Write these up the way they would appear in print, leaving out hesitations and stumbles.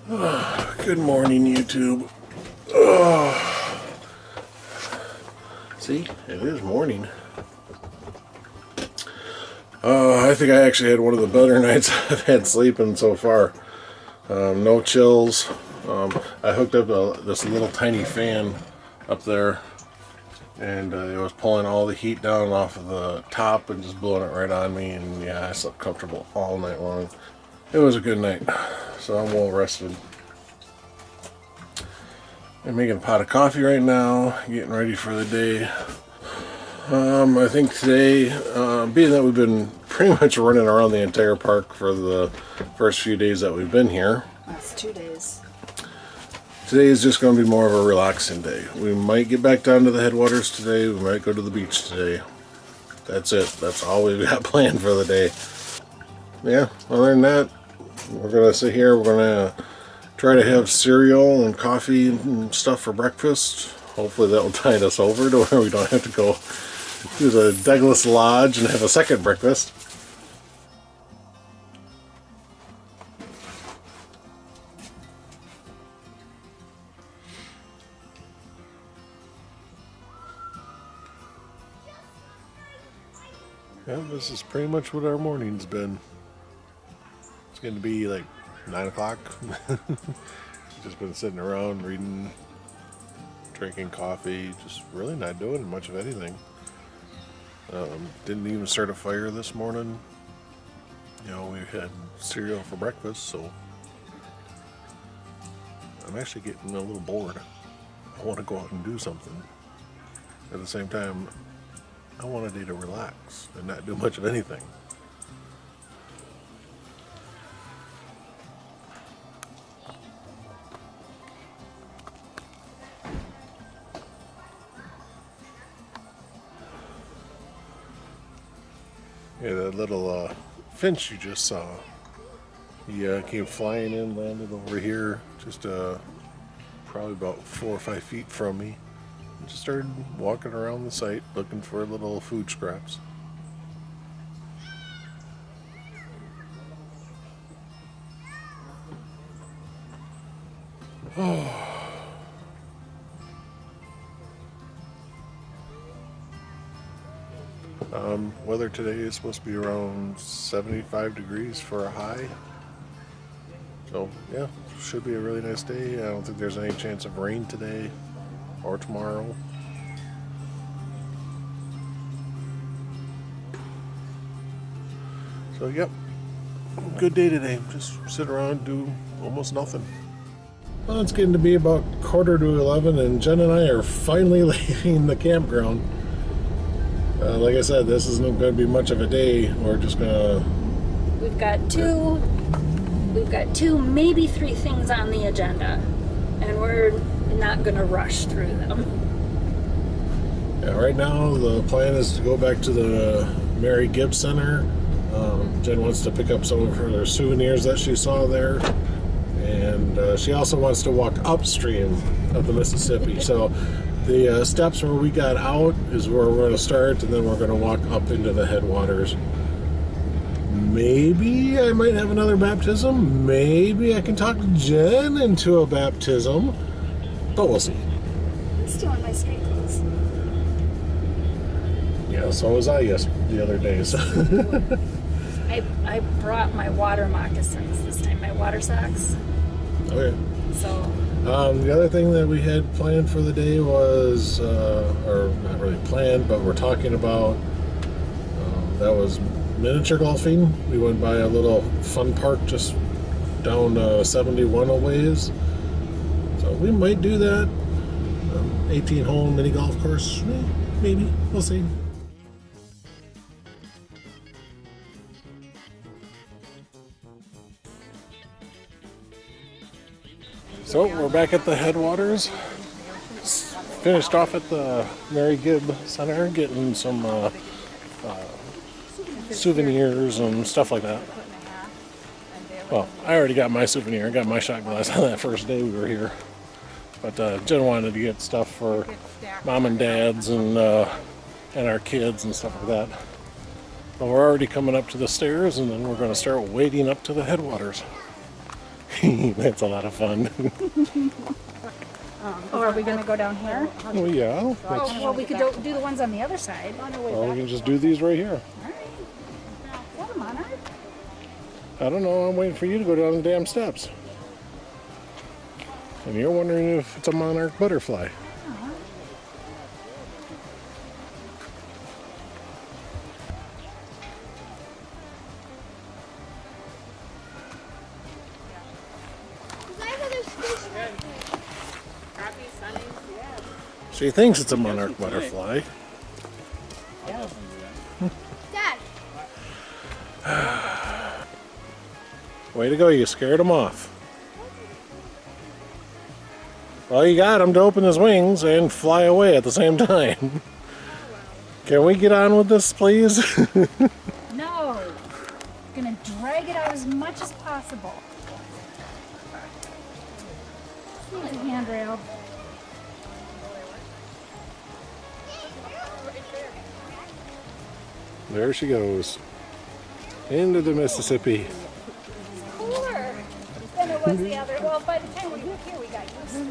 Good morning, YouTube. Oh. See, it is morning. I think I actually had one of the better nights I've had sleeping so far. No chills. I hooked up this little tiny fan up there, and it was pulling all the heat down off of the top and just blowing it right on me. And yeah, I slept comfortable all night long. It was a good night, so I'm well rested. I'm making a pot of coffee right now, getting ready for the day. I think today, being that we've been pretty much running around the entire park for the first few days that we've been here. That's 2 days. Today is just going to be more of a relaxing day. We might get back down to the headwaters today. We might go to the beach today. That's it. That's all we've got planned for the day. Yeah, other than that, we're going to sit here. We're going to try to have cereal and coffee and stuff for breakfast. Hopefully that will tide us over to where we don't have to go to the Douglas Lodge and have a second breakfast. Yeah, this is pretty much what our morning's been. It's going to be like 9 o'clock. Just been sitting around reading, drinking coffee, just really not doing much of anything. Didn't even start a fire this morning. You know, we had cereal for breakfast, so I'm actually getting a little bored. I want to go out and do something. At the same time, I want a day to relax and not do much of anything. Yeah, that little finch you just saw, he came flying in, landed over here, just probably about 4 or 5 feet from me. And just started walking around the site looking for little food scraps. Oh. Weather today is supposed to be around 75 degrees for a high. So yeah, should be a really nice day. I don't think there's any chance of rain today or tomorrow. So yep, good day today. Just sit around, do almost nothing. Well, it's getting to be about 10:45 and Jen and I are finally leaving the campground. Like I said, this isn't going to be much of a day. We're just gonna. We've got two, maybe 3 things on the agenda, and we're not going to rush through them. Yeah, right now the plan is to go back to the Mary Gibbs Center. Jen wants to pick up some of her souvenirs that she saw there, and she also wants to walk upstream of the Mississippi. So. The steps where we got out is where we're going to start, and then we're going to walk up into the headwaters. Maybe I might have another baptism. Maybe I can talk Jen into a baptism. But we'll see. I'm still in my street clothes. Yeah, so was I the other day. So. I brought my water moccasins this time, my water socks. Okay. So... the other thing that we had planned for the day was, or not really planned, but we're talking about, that was miniature golfing. We went by a little fun park just down 71 a ways. So we might do that. 18-hole mini golf course, maybe. We'll see. So we're back at the headwaters. Finished off at the Mary Gibbs Center, getting some souvenirs and stuff like that. Well, I already got my souvenir. I got my shot glass on that first day we were here. But Jen wanted to get stuff for mom and dad's and our kids and stuff like that. But we're already coming up to the stairs, and then we're going to start wading up to the headwaters. That's a lot of fun. Oh, are we going to go down here? Oh yeah. Oh, well, we could do the ones on the other side. Well, we can just do these right here. All right. What a monarch. I don't know. I'm waiting for you to go down the damn steps. And you're wondering if it's a monarch butterfly. She thinks it's a monarch butterfly. Dad. Way to go, you scared him off. Well, you got him to open his wings and fly away at the same time. Can we get on with this, please? No. Gonna drag it out as much as possible. Here's a handrail. There she goes. Into the Mississippi. Cooler than it was the other. Well, by the time we got here, we got used to it.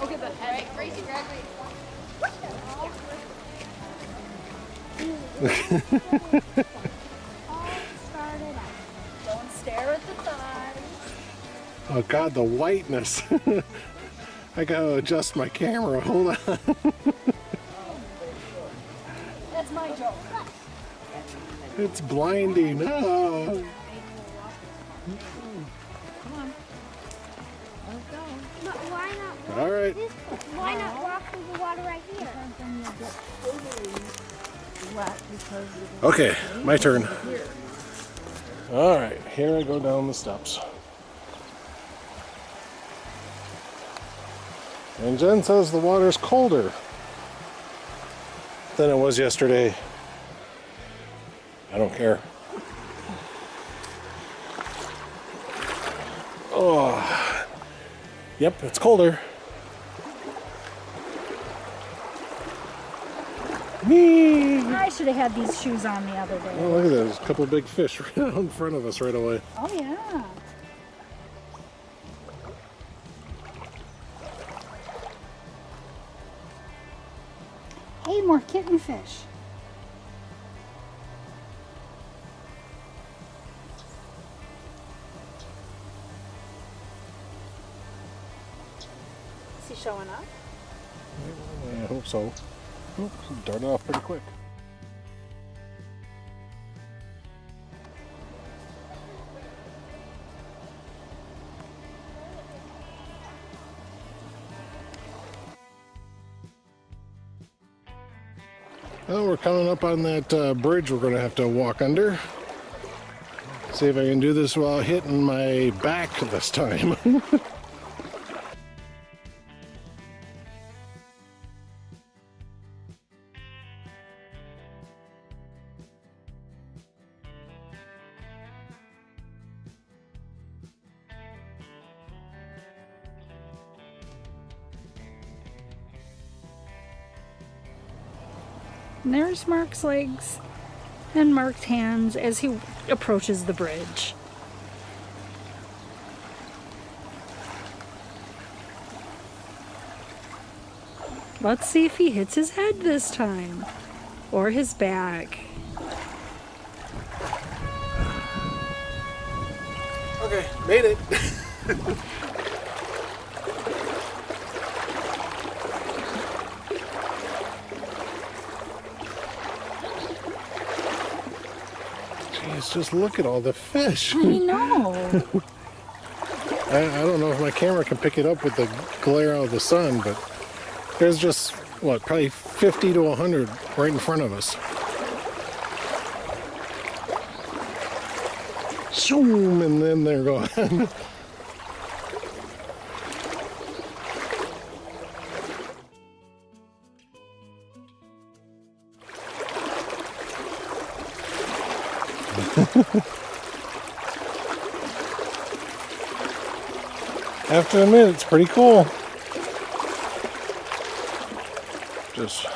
Okay, but Gracie graduated. Don't stare at the thighs. Oh God, the whiteness. I gotta adjust my camera. Hold on. That's my joke. It's blinding. Oh. Come on. Let's go. But why not walk All right. Why not walk through the water right here? Okay, my turn. All right, here I go down the steps. And Jen says the water's colder than it was yesterday. I don't care. Oh, yep, it's colder. I should have had these shoes on the other day. Oh, look at that. There's a couple big fish right out in front of us right away. Oh, yeah. Hey, more kittenfish. Is he showing up? I hope so. Oh, darted off pretty quick. Well, we're coming up on that bridge we're going to have to walk under. See if I can do this without hitting my back this time. And there's Mark's legs and Mark's hands as he approaches the bridge. Let's see if he hits his head this time, or his back. Okay, made it. Jeez, just look at all the fish. I know. I don't know if my camera can pick it up with the glare out of the sun, but there's just, what, probably 50 to 100 right in front of us. Shoom, and then they're gone. Have to admit, it's pretty cool. Just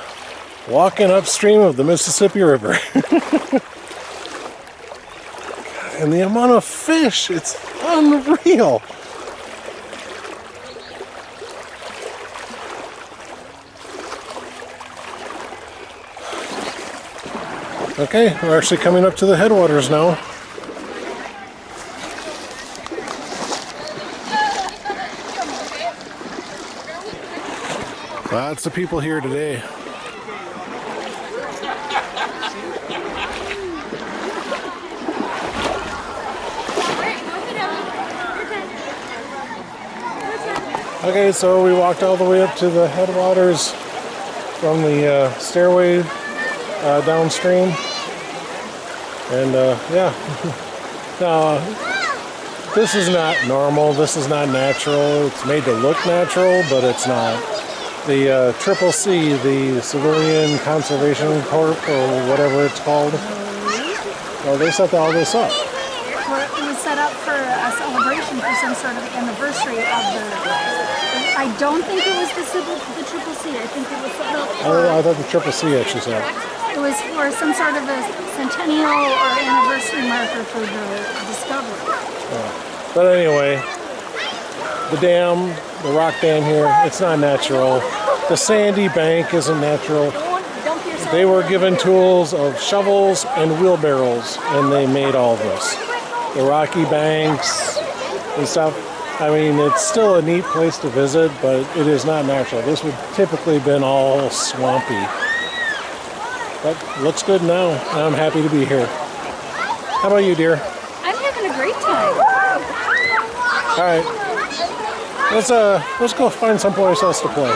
walking upstream of the Mississippi River. And the amount of fish, it's unreal. Okay, we're actually coming up to the headwaters now. Lots of people here today. Okay, so we walked all the way up to the headwaters from the stairway downstream. And yeah, now this is not normal, this is not natural. It's made to look natural, but it's not. The Triple C, the Civilian Conservation Corp, or whatever it's called, well, they set all this up. Well, it was set up for a celebration for some sort of anniversary of the. I don't think it was the Triple C. I think it was I thought the Triple C actually said. It was for some sort of a centennial or anniversary marker for the discovery. Yeah. But anyway, the dam, the rock dam here, it's not natural. The sandy bank isn't natural. They were given tools of shovels and wheelbarrows, and they made all this. The rocky banks and stuff. I mean, it's still a neat place to visit, but it is not natural. This would typically been all swampy. But looks good now. I'm happy to be here. How about you, dear? I'm having a great time. All right. Let's go find someplace else to play.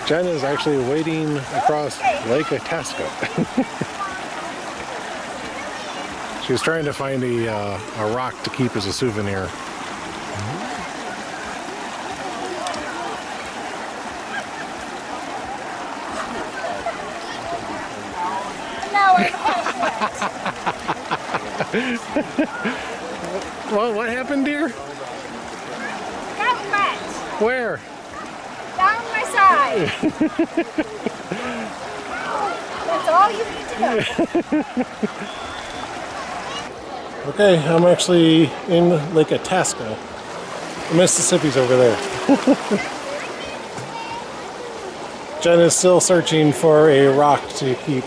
Jen is actually wading across Lake Itasca. She was trying to find a rock to keep as a souvenir. Well, what happened, dear? Got wet. Where? Down my side. That's all you need to know. Okay, I'm actually in Lake Itasca. The Mississippi's over there. Jen is still searching for a rock to keep.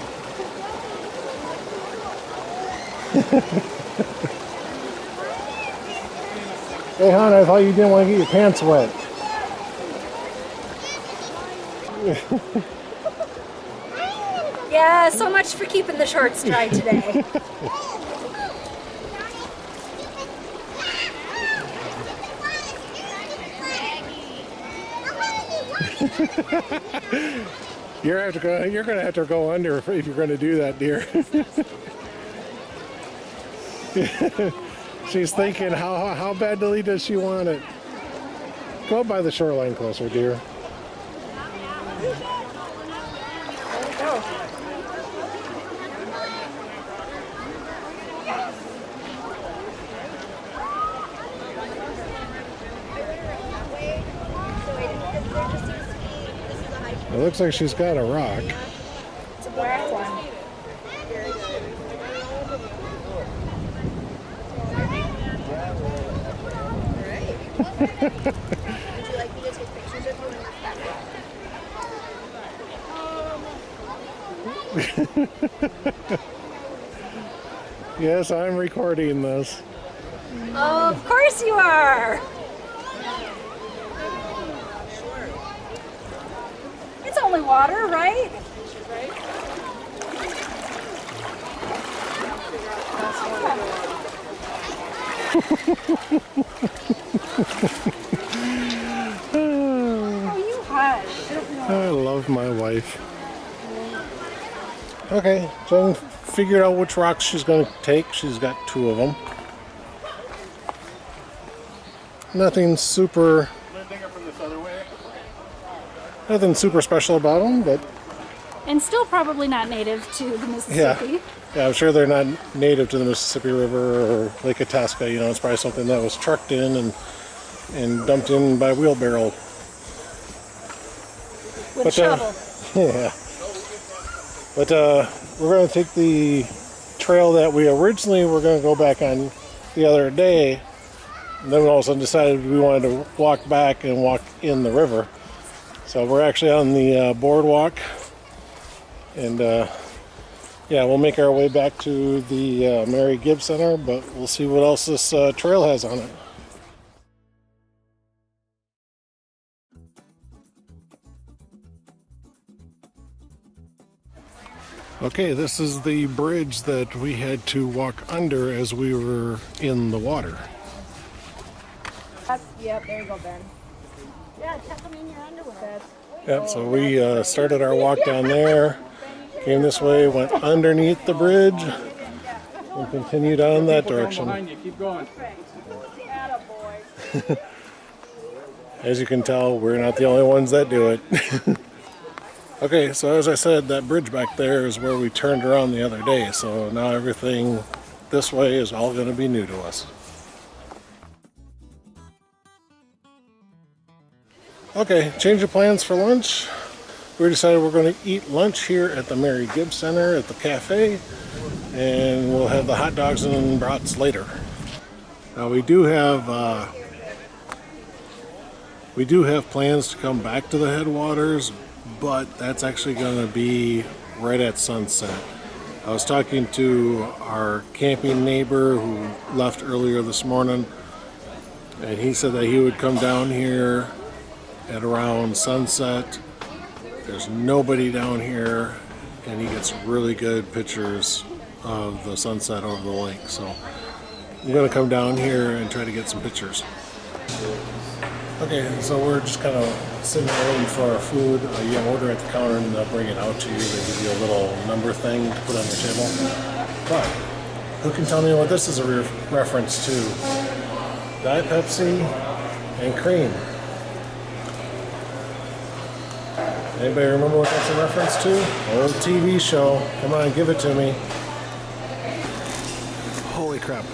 Hey, hon, I thought you didn't want to get your pants wet. Yeah, so much for keeping the shorts dry today. You're going to have to go under if you're going to do that, dear. She's thinking, how badly does she want it? Go by the shoreline closer, dear. It looks like she's got a rock. It's a black one. Would you like me to take pictures of you? Yes, I'm recording this. Of course you are. It's only water, right? Oh, you hush. I love my wife. Okay, Jen figured out which rocks she's going to take. She's got 2 of them. Nothing super special about them, but And still probably not native to the Mississippi. yeah, I'm sure they're not native to the Mississippi River or Lake Itasca. You know, it's probably something that was trucked in and dumped in by wheelbarrow. With a shovel. Yeah. But we're going to take the trail that we originally were going to go back on the other day. And then we all of a sudden decided we wanted to walk back and walk in the river. So we're actually on the boardwalk. And yeah, we'll make our way back to the Mary Gibbs Center, but we'll see what else this trail has on it. Okay, this is the bridge that we had to walk under as we were in the water. Yep, there you go, Ben. Yeah, tuck them in your underwear. Yep, so we started our walk down there, came this way, went underneath the bridge, and continued on that direction. Behind you, keep going. As you can tell, we're not the only ones that do it. Okay, so as I said, that bridge back there is where we turned around the other day, so now everything this way is all going to be new to us. Okay, change of plans for lunch. We decided we're going to eat lunch here at the Mary Gibbs Center at the cafe, and we'll have the hot dogs and brats later. Now we do have plans to come back to the headwaters, but that's actually going to be right at sunset. I was talking to our camping neighbor who left earlier this morning, and he said that he would come down here at around sunset. There's nobody down here, and he gets really good pictures of the sunset over the lake. So I'm going to come down here and try to get some pictures. Okay, so we're just kind of sitting there waiting for our food. You order at the counter and they'll bring it out to you. They give you a little number thing to put on your table. But who can tell me what this is a reference to? Diet Pepsi and cream. Anybody remember what that's a reference to? Old TV show. Come on, give it to me. Holy crap.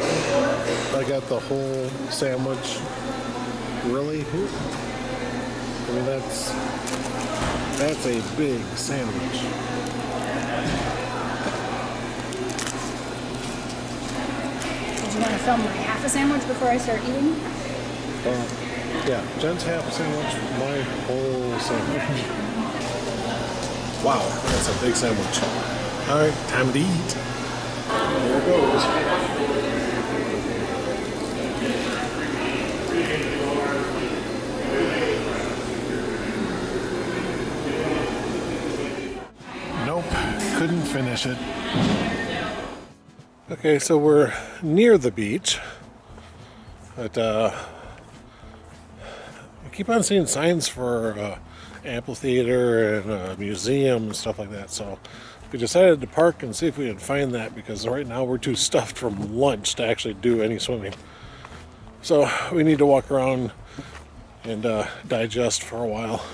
I got the whole sandwich. Really? I mean, that's a big sandwich. Did you want to film half a sandwich before I start eating? Yeah, Jen's half a sandwich, my whole sandwich. Wow, that's a big sandwich. All right, time to eat. There it goes. Couldn't finish it. Okay, so we're near the beach, but I keep on seeing signs for amphitheater and a museum and stuff like that, so we decided to park and see if we could find that, because right now we're too stuffed from lunch to actually do any swimming. So we need to walk around and digest for a while.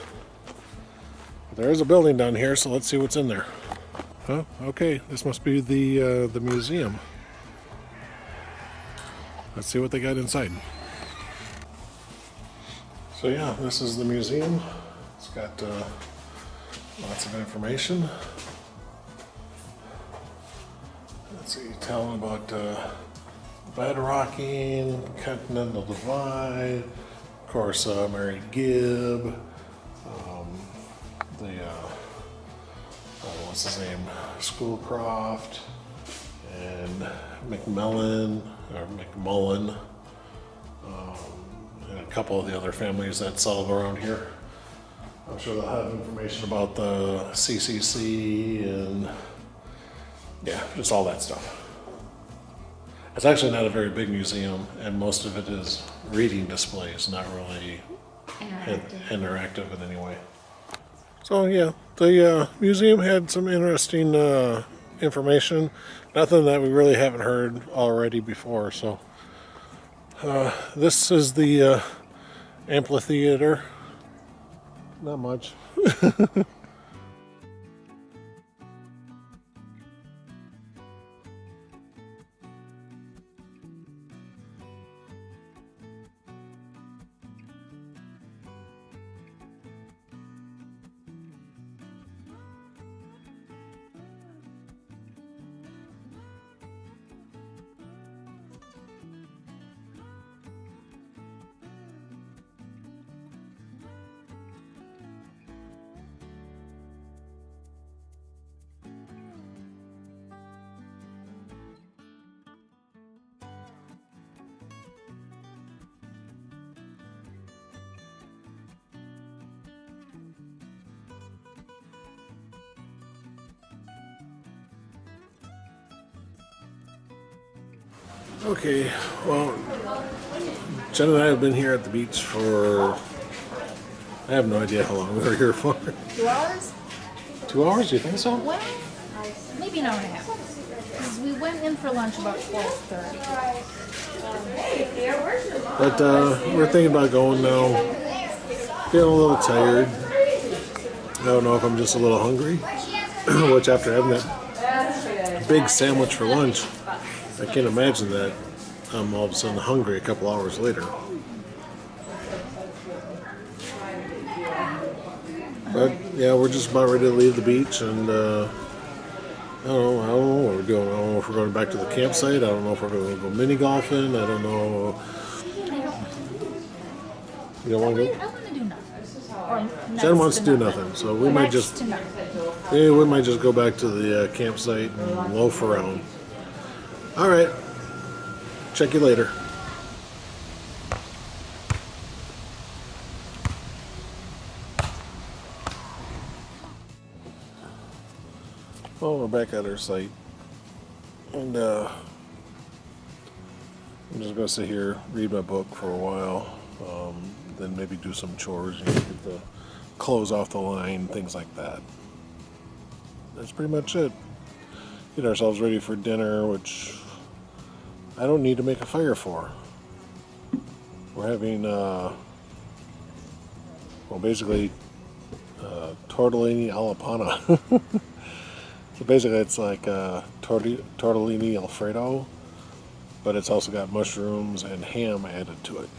There is a building down here, so let's see what's in there. Huh? Okay, this must be the museum. Let's see what they got inside. So yeah, this is the museum. It's got lots of information. Let's see, telling about bedrocking, continental divide, of course, Mary Gibb, what's his name, Schoolcroft, and McMullen, and a couple of the other families that settled around here. I'm sure they'll have information about the CCC and yeah, just all that stuff. It's actually not a very big museum, and most of it is reading displays, not really interactive in any way. So yeah, the museum had some interesting information, nothing that we really haven't heard already before. So this is the amphitheater. Not much. Okay, well, Jen and I have been here at the beach for, I have no idea how long we were here for. 2 hours? 2 hours, you think so? Well, maybe an hour and a half. Because we went in for lunch about 12:30. But we're thinking about going now. Feeling a little tired. I don't know if I'm just a little hungry. Which after having that big sandwich for lunch, I can't imagine that I'm all of a sudden hungry a couple hours later. But yeah, we're just about ready to leave the beach, and I don't know what we're doing. I don't know if we're going back to the campsite. I don't know if we're going to go mini golfing. I don't know. You don't want to go? I want to do nothing. Or Jen wants to do nothing, so we might just we might just go back to the campsite and loaf around. All right, check you later. Well, we're back at our site, and I'm just gonna sit here, read my book for a while, then maybe do some chores, get the clothes off the line, things like that. That's pretty much it. Get ourselves ready for dinner, which I don't need to make a fire for. We're having, basically, tortellini alla panna. So basically it's like tortellini Alfredo, but it's also got mushrooms and ham added to it.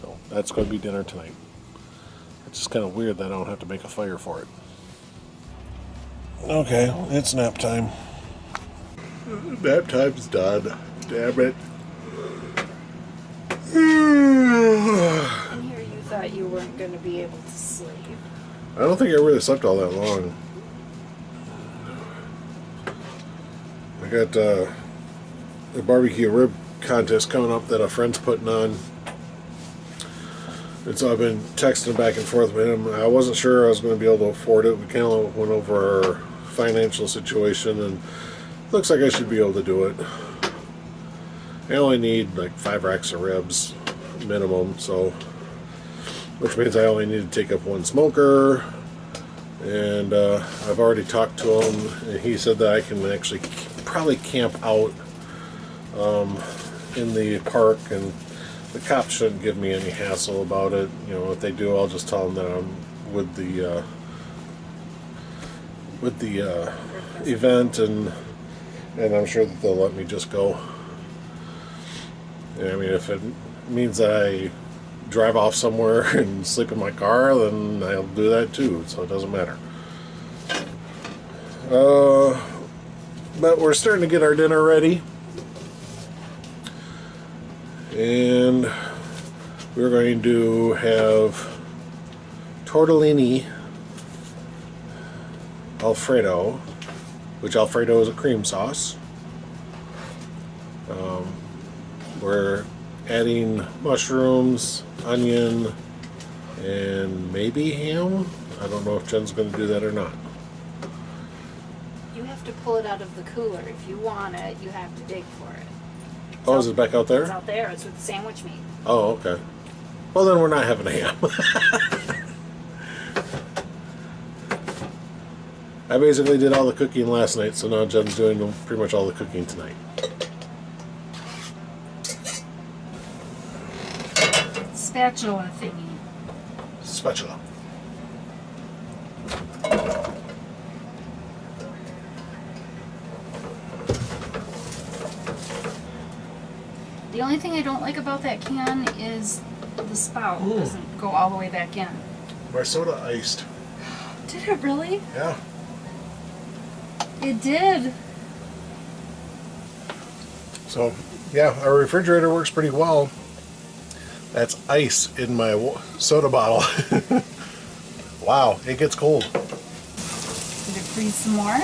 So that's going to be dinner tonight. It's just kind of weird that I don't have to make a fire for it. Okay, it's nap time. Nap time's done. Damn it. And here you thought you weren't going to be able to sleep. I don't think I really slept all that long. I got a barbecue rib contest coming up that a friend's putting on. And so I've been texting back and forth with him. I wasn't sure I was going to be able to afford it. We kind of went over our financial situation, and it looks like I should be able to do it. I only need like 5 racks of ribs minimum, so which means I only need to take up 1 smoker. And I've already talked to him, and he said that I can actually probably camp out in the park, and the cops shouldn't give me any hassle about it. You know, if they do, I'll just tell them that I'm with the event, and I'm sure that they'll let me just go. And I mean, if it means that I drive off somewhere and sleep in my car, then I'll do that too, so it doesn't matter. But we're starting to get our dinner ready, and we're going to have tortellini Alfredo, which Alfredo is a cream sauce. We're adding mushrooms, onion, and maybe ham. I don't know if Jen's going to do that or not. You have to pull it out of the cooler. If you want it, you have to dig for it. Oh, is it back out It's there? out there. It's with the sandwich meat. Oh, okay. Well, then we're not having a ham. I basically did all the cooking last night, so now Jen's doing pretty much all the cooking tonight. Spatula thingy. Spatula. The only thing I don't like about that can is the spout doesn't go all the way back in. My soda iced. Did it really? Yeah. It did. So, yeah, our refrigerator works pretty well. That's ice in my soda bottle. Wow, it gets cold. Did it freeze some more?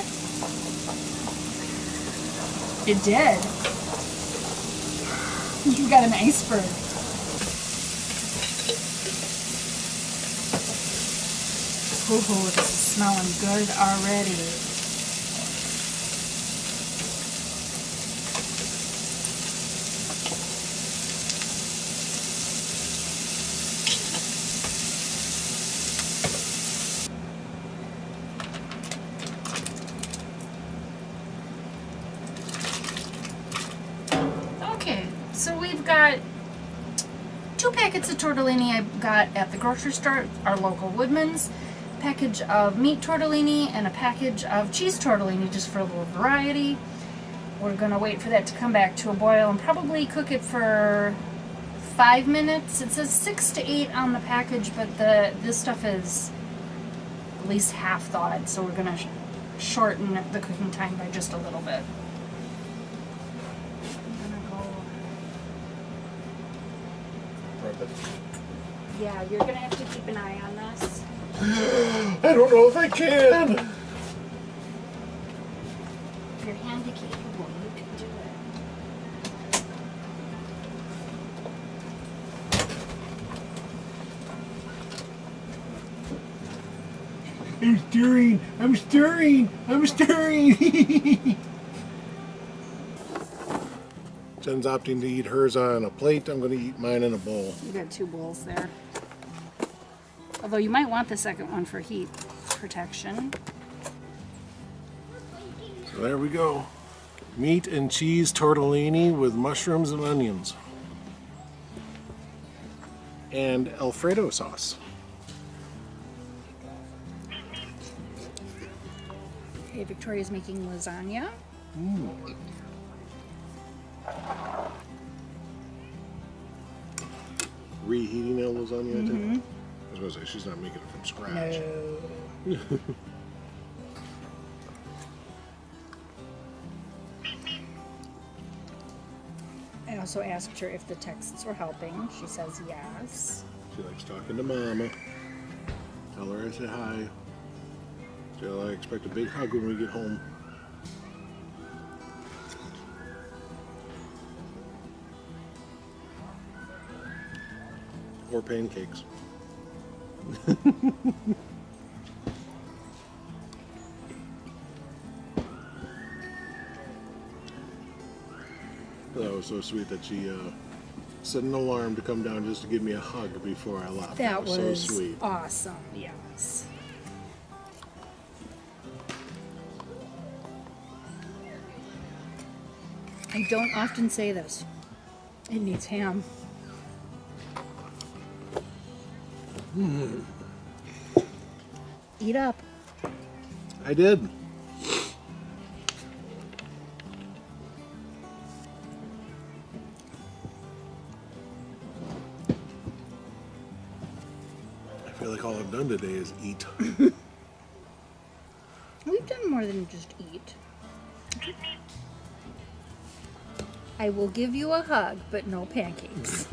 It did. You got an iceberg. Ooh, this is smelling good already. 2 packets of tortellini I got at the grocery store, our local Woodman's. Package of meat tortellini and a package of cheese tortellini, just for a little variety. We're gonna wait for that to come back to a boil and probably cook it for 5 minutes. It says 6 to 8 on the package, but this stuff is at least half thawed, so we're gonna shorten the cooking time by just a little bit. Yeah, you're gonna have to keep an eye on this. I don't know if I can. If you're handy capable, you can do it. I'm stirring. I'm stirring. I'm stirring. Jen's opting to eat hers on a plate. I'm going to eat mine in a bowl. You got 2 bowls there. Although you might want the second one for heat protection. So there we go. Meat and cheese tortellini with mushrooms and onions. And Alfredo sauce. Okay, Victoria's making lasagna. Reheating that lasagna, I think. I was going to say, she's not making it from scratch. No. I also asked her if the texts were helping. She says yes. She likes talking to Mama. Tell her I said hi. Tell her I expect a big hug when we get home. Or pancakes. That was so sweet that she set an alarm to come down just to give me a hug before I left. That was so sweet. Awesome, yes. I don't often say this. It needs ham. Eat up. I did. I feel like all I've done today is eat. We've done more than just eat. I will give you a hug, but no pancakes.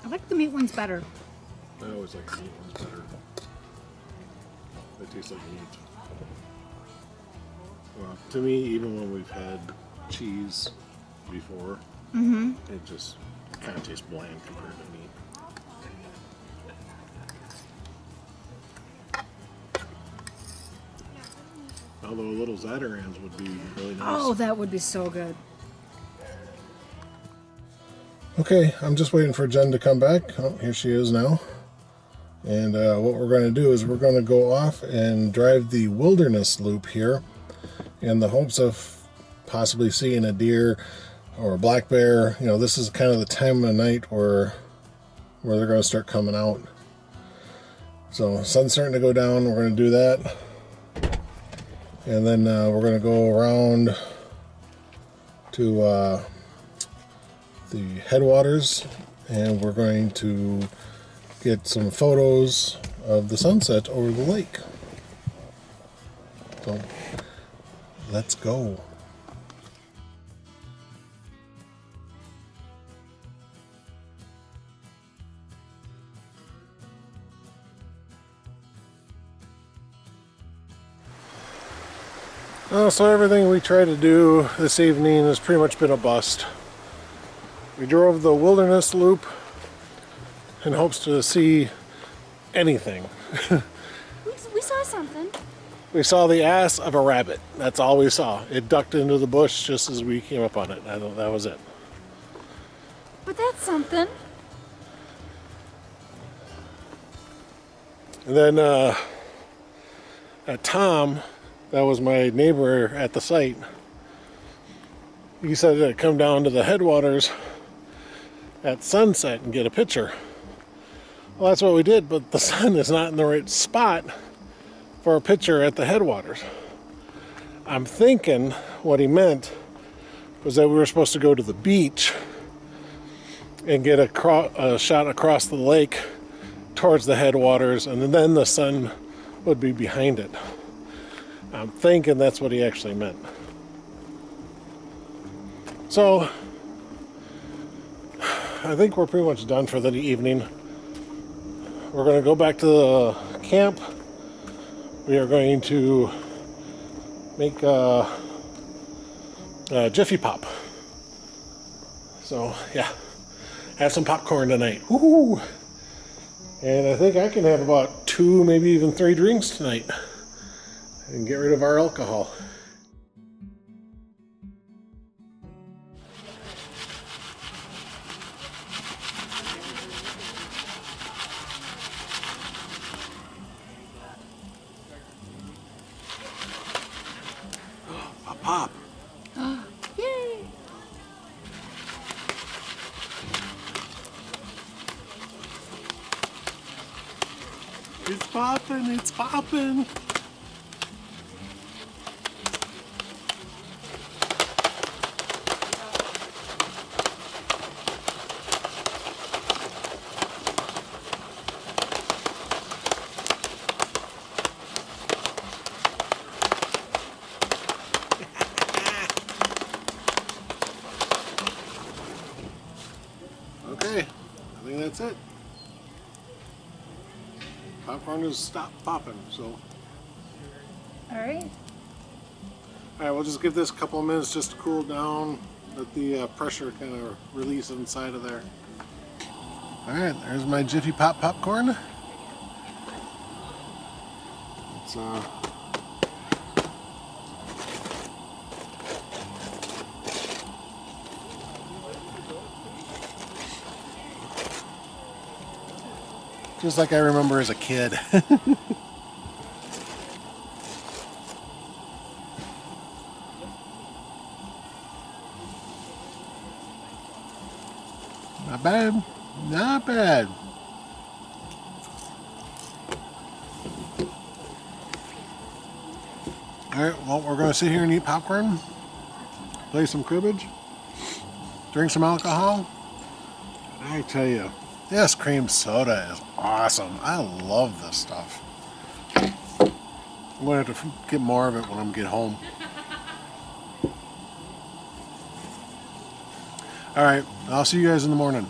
I like the meat ones better. I always like the meat ones better. They taste like meat. Well, to me, even when we've had cheese before, it just kind of tastes bland compared to meat. Although a little Zatarans would be really nice. Oh, that would be so good. Okay, I'm just waiting for Jen to come back. Oh, here she is now. And what we're going to do is we're going to go off and drive the wilderness loop here in the hopes of possibly seeing a deer or a black bear. You know, this is kind of the time of the night where they're going to start coming out. So sun's starting to go down. We're going to do that. And then we're going to go around to the headwaters, and we're going to get some photos of the sunset over the lake. So let's go. So everything we tried to do this evening has pretty much been a bust. We drove the wilderness loop in hopes to see anything. We saw something. We saw the ass of a rabbit. That's all we saw. It ducked into the bush just as we came up on it. That was it. But that's something. And then Tom, that was my neighbor at the site, he said to come down to the headwaters at sunset and get a picture. Well, that's what we did, but the sun is not in the right spot for a picture at the headwaters. I'm thinking what he meant was that we were supposed to go to the beach and get a shot across the lake towards the headwaters, and then the sun would be behind it. I'm thinking that's what he actually meant. So I think we're pretty much done for the evening. We're going to go back to the camp. We are going to make Jiffy Pop. So yeah, have some popcorn tonight. Woo! And I think I can have about 2, maybe even 3 drinks tonight and get rid of our alcohol. Pop. Yay! It's popping, it's popping. Okay, I think that's it. Popcorn has stopped popping, so. Alright. Alright, we'll just give this a couple of minutes just to cool down, let the pressure kind of release inside of there. Alright, there's my Jiffy Pop popcorn. It's just like I remember as a kid. Not bad. Not bad. Alright, well, we're going to sit here and eat popcorn, play some cribbage, drink some alcohol. I tell you, this cream soda is awesome. I love this stuff. I'm going to have to get more of it when I get home. Alright, I'll see you guys in the morning.